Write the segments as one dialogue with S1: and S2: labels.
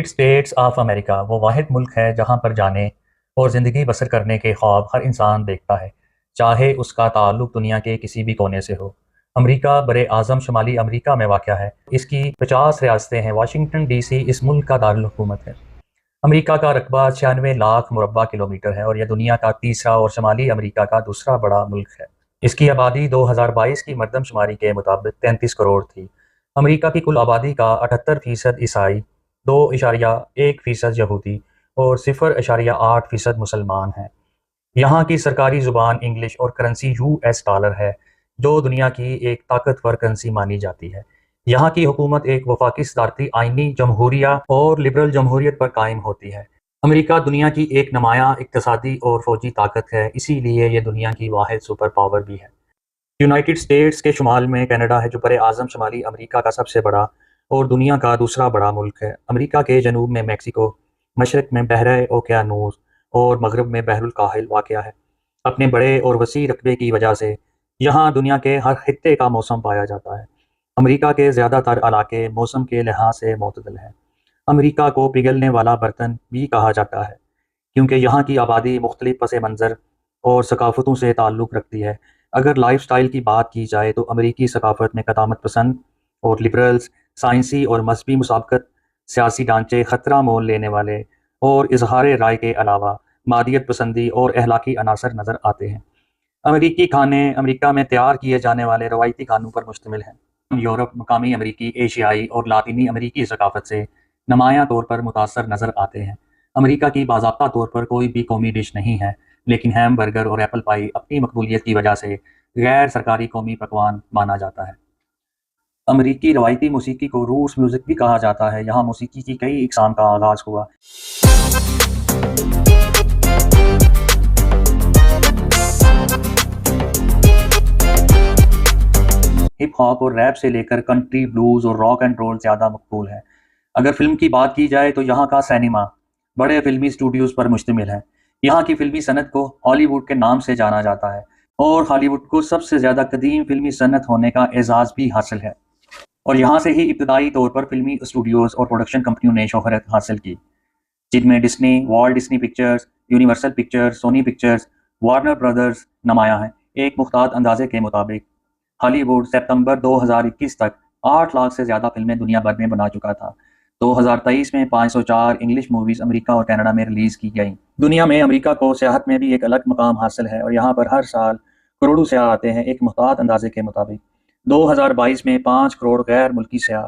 S1: United States of America وہ واحد ملک ہے جہاں پر جانے اور زندگی بسر کرنے کے خواب ہر انسان دیکھتا ہے، چاہے اس کا تعلق دنیا کے کسی بھی کونے سے ہو۔ امریکہ بر اعظم شمالی امریکہ میں واقع ہے۔ اس کی 50 ریاستیں ہیں۔ واشنگٹن ڈی سی اس ملک کا دارالحکومت ہے۔ امریکہ کا رقبہ 96 لاکھ مربع کلومیٹر ہے اور یہ دنیا کا تیسرا اور شمالی امریکہ کا دوسرا بڑا ملک ہے۔ اس کی آبادی 2022 کی مردم شماری کے مطابق 33 کروڑ تھی۔ امریکہ کی کل آبادی کا 78% عیسائی، 2.1% یہودی اور 0.8% مسلمان ہیں۔ یہاں کی سرکاری زبان انگلش اور کرنسی US ڈالر ہے، جو دنیا کی ایک طاقتور کرنسی مانی جاتی ہے۔ یہاں کی حکومت ایک وفاقی صدارتی آئینی جمہوریہ اور لبرل جمہوریت پر قائم ہوتی ہے۔ امریکہ دنیا کی ایک نمایاں اقتصادی اور فوجی طاقت ہے، اسی لیے یہ دنیا کی واحد سپر پاور بھی ہے۔ یونائٹڈ اسٹیٹس کے شمال میں کینیڈا ہے، جو بر اعظم شمالی امریکہ کا سب سے بڑا اور دنیا کا دوسرا بڑا ملک ہے۔ امریکہ کے جنوب میں میکسیکو، مشرق میں بحیرہ اوقیانوس اور مغرب میں بحر الکاہل واقع ہے۔ اپنے بڑے اور وسیع رقبے کی وجہ سے یہاں دنیا کے ہر خطے کا موسم پایا جاتا ہے۔ امریکہ کے زیادہ تر علاقے موسم کے لحاظ سے معتدل ہیں۔ امریکہ کو پگھلنے والا برتن بھی کہا جاتا ہے، کیونکہ یہاں کی آبادی مختلف پس منظر اور ثقافتوں سے تعلق رکھتی ہے۔ اگر لائف سٹائل کی بات کی جائے تو امریکی ثقافت میں قدامت پسند اور لبرلز، سائنسی اور مذہبی مسابقت، سیاسی ڈھانچے، خطرہ مول لینے والے اور اظہار رائے کے علاوہ مادیت پسندی اور اخلاقی عناصر نظر آتے ہیں۔ امریکی کھانے امریکہ میں تیار کیے جانے والے روایتی کھانوں پر مشتمل ہیں۔ یورپ، مقامی امریکی، ایشیائی اور لاطینی امریکی ثقافت سے نمایاں طور پر متاثر نظر آتے ہیں۔ امریکہ کی باضابطہ طور پر کوئی بھی قومی ڈش نہیں ہے، لیکن ہیم برگر اور ایپل پائی اپنی مقبولیت کی وجہ سے غیر سرکاری قومی پکوان مانا جاتا ہے۔ امریکی روایتی موسیقی کو روٹس میوزک بھی کہا جاتا ہے۔ یہاں موسیقی کی کئی اقسام کا آغاز ہوا۔ ہپ ہاپ اور ریپ سے لے کر کنٹری، بلوز اور راک اینڈ رول زیادہ مقبول ہے۔ اگر فلم کی بات کی جائے تو یہاں کا سینما بڑے فلمی اسٹوڈیوز پر مشتمل ہے۔ یہاں کی فلمی صنعت کو ہالی ووڈ کے نام سے جانا جاتا ہے اور ہالی ووڈ کو سب سے زیادہ قدیم فلمی صنعت ہونے کا اعزاز بھی حاصل ہے، اور یہاں سے ہی ابتدائی طور پر فلمی اسٹوڈیوز اور پروڈکشن کمپنیوں نے شہرت حاصل کی، جن میں ڈسنی، والٹ ڈسنی پکچرز، یونیورسل پکچرز، سونی پکچرز، وارنر برادرز نمایاں ہیں۔ ایک محتاط اندازے کے مطابق ہالی ووڈ ستمبر 2021 تک 8 لاکھ سے زیادہ فلمیں دنیا بھر میں بنا چکا تھا۔ 2023 میں 504 انگلش موویز امریکہ اور کینیڈا میں ریلیز کی گئیں۔ دنیا میں امریکہ کو سیاحت میں بھی ایک الگ مقام حاصل ہے اور یہاں پر ہر سال کروڑوں سیاح آتے ہیں۔ ایک محتاط اندازے کے مطابق 2022 میں 5 کروڑ غیر ملکی سیاح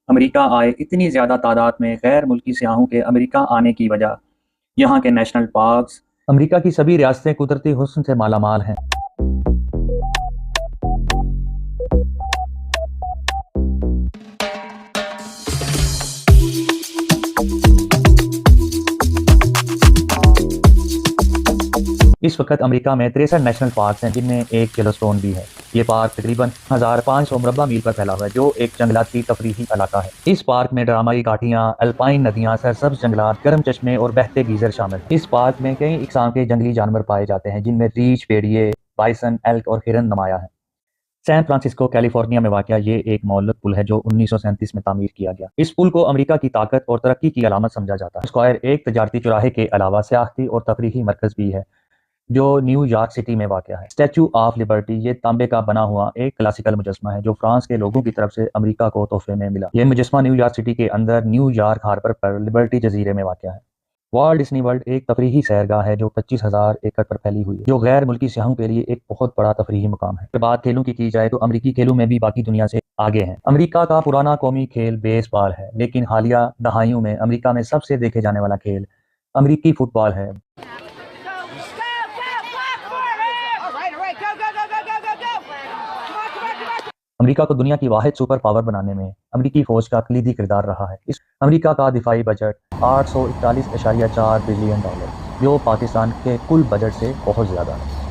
S1: امریکہ آئے۔ اتنی زیادہ تعداد میں غیر ملکی سیاحوں کے امریکہ آنے کی وجہ یہاں کے نیشنل پارکس، امریکہ کی سبھی ریاستیں قدرتی حسن سے مالا مال ہیں۔ اس وقت امریکہ میں 63 نیشنل پارکس ہیں، جن میں ایک یلوسٹون بھی ہے۔ یہ پارک تقریباً 1500 مربع میل پر پھیلا ہوا ہے، جو ایک جنگلاتی تفریحی علاقہ ہے۔ اس پارک میں ڈرامائی گھاٹیاں، الپائن ندیاں، سرسبز جنگلات، گرم چشمے اور بہتے گیزر شامل ہیں۔ اس پارک میں کئی اقسام کے جنگلی جانور پائے جاتے ہیں، جن میں ریچھ، بھیڑیے، بائسن، ایلک اور ہرن نمایاں ہیں۔ سین فرانسسکو، کیلیفورنیا میں واقع یہ ایک معلق پل ہے جو 1937 میں تعمیر کیا گیا۔ اس پل کو امریکہ کی طاقت اور ترقی کی علامت سمجھا جاتا ہے۔ اسکوائر ایک تجارتی چوراہے کے علاوہ سیاحتی اور تفریحی مرکز بھی ہے، جو نیو یارک سٹی میں واقع ہے۔ اسٹیچو آف لبرٹی یہ تانبے کا بنا ہوا ایک کلاسیکل مجسمہ ہے، جو فرانس کے لوگوں کی طرف سے امریکہ کو تحفے میں ملا۔ یہ مجسمہ نیو یارک سٹی کے اندر نیو یارک ہاربر پر لبرٹی جزیرے میں واقع ہے۔ والٹ ڈسنی ورلڈ ایک تفریحی سیرگاہ ہے جو 25,000 ایکڑ پر پھیلی ہوئی ہے، جو غیر ملکی سیاحوں کے لیے ایک بہت بڑا تفریحی مقام ہے۔ بات کھیلوں کی جائے تو امریکی کھیلوں میں بھی باقی دنیا سے آگے ہیں۔ امریکہ کا پرانا قومی کھیل بیس بال ہے، لیکن حالیہ دہائیوں میں امریکہ میں سب سے دیکھے جانے والا کھیل امریکی فٹ بال ہے۔ امریکہ کو دنیا کی واحد سپر پاور بنانے میں امریکی فوج کا کلیدی کردار رہا ہے۔ امریکہ کا دفاعی بجٹ 841.4 بلین ڈالر، جو پاکستان کے کل بجٹ سے بہت زیادہ ہے۔